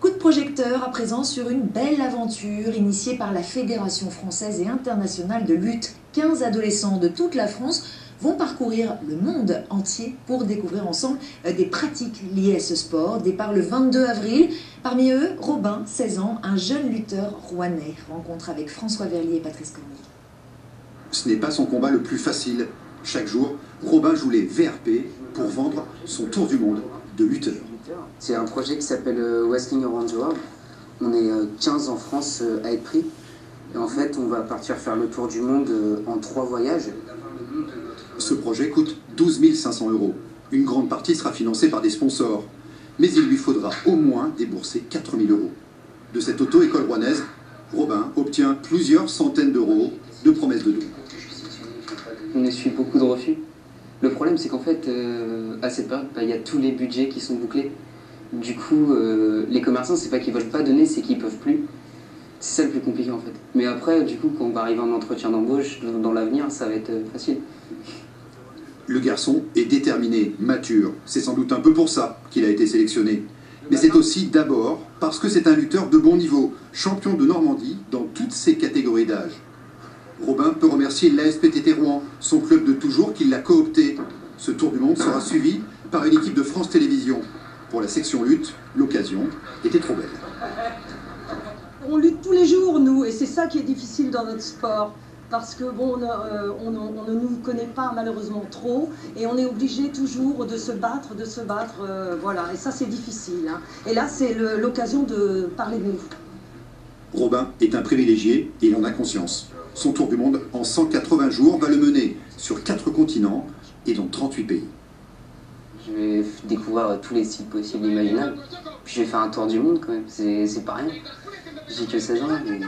Coup de projecteur à présent sur une belle aventure initiée par la Fédération française et internationale de lutte. 15 adolescents de toute la France vont parcourir le monde entier pour découvrir ensemble des pratiques liées à ce sport. Départ le 22 avril. Parmi eux, Robin, 16 ans, un jeune lutteur rouennais. Rencontre avec François Verlier et Patrice Cornier. Ce n'est pas son combat le plus facile. Chaque jour, Robin joue les VRP pour vendre son tour du monde de lutteur. C'est un projet qui s'appelle Wrestling Around the World. On est 15 en France à être pris. Et en fait, on va partir faire le tour du monde en 3 voyages. Ce projet coûte 12 500 €. Une grande partie sera financée par des sponsors. Mais il lui faudra au moins débourser 4 000 €. De cette auto-école rouennaise, Robin obtient plusieurs centaines d'euros de promesses de dons. On essuie beaucoup de refus. Le problème, c'est qu'en fait, à cette période, il y a tous les budgets qui sont bouclés. Du coup, les commerçants, c'est pas qu'ils veulent pas donner, c'est qu'ils peuvent plus. C'est ça le plus compliqué en fait. Mais après, du coup, quand on va arriver en entretien d'embauche, dans l'avenir, ça va être facile. Le garçon est déterminé, mature. C'est sans doute un peu pour ça qu'il a été sélectionné. Mais c'est aussi d'abord parce que c'est un lutteur de bon niveau, champion de Normandie dans toutes ses catégories d'âge. Robin peut remercier l'ASPTT Rouen, son club de toujours, qui l'a coopté. Ce tour du monde sera suivi par une équipe de France Télévisions. Pour la section lutte, l'occasion était trop belle. On lutte tous les jours, nous, et c'est ça qui est difficile dans notre sport. Parce que bon, on ne nous connaît pas malheureusement trop, et on est obligé toujours de se battre, voilà. Et ça, c'est difficile. Hein. Et là, c'est l'occasion de parler de nous. Robin est un privilégié et il en a conscience. Son tour du monde en 180 jours va le mener sur 4 continents et dans 38 pays. Je vais découvrir tous les styles possibles et imaginables. Puis je vais faire un tour du monde quand même, c'est pas rien. J'ai que 16 ans. Mais...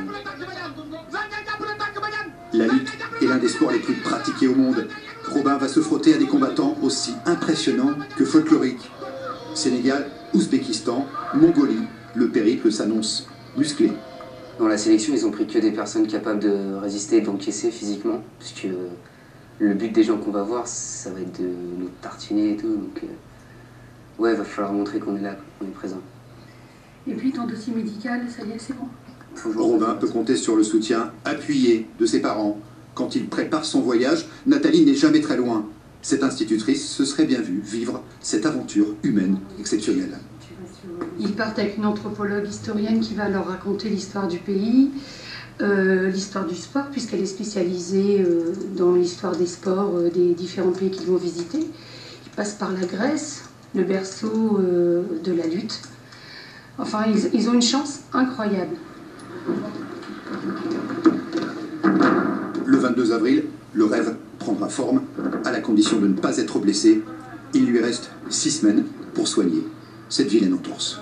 La lutte est l'un des sports les plus pratiqués au monde. Robin va se frotter à des combattants aussi impressionnants que folkloriques. Sénégal, Ouzbékistan, Mongolie, le périple s'annonce musclé. Dans la sélection, ils ont pris que des personnes capables de résister et d'encaisser physiquement. Parce que le but des gens qu'on va voir, ça va être de nous tartiner et tout. Donc, ouais, il va falloir montrer qu'on est là, qu'on est présent. Et puis ton dossier médical, ça y est, c'est bon. Robin peut compter sur le soutien appuyé de ses parents. Quand il prépare son voyage, Nathalie n'est jamais très loin. Cette institutrice se serait bien vue vivre cette aventure humaine exceptionnelle. Ils partent avec une anthropologue historienne qui va leur raconter l'histoire du pays, l'histoire du sport, puisqu'elle est spécialisée dans l'histoire des sports des différents pays qu'ils vont visiter. Ils passent par la Grèce, le berceau de la lutte. Enfin, ils ont une chance incroyable. Le 22 avril, le rêve prendra forme, à la condition de ne pas être blessé. Il lui reste 6 semaines pour soigner cette vilaine entorse.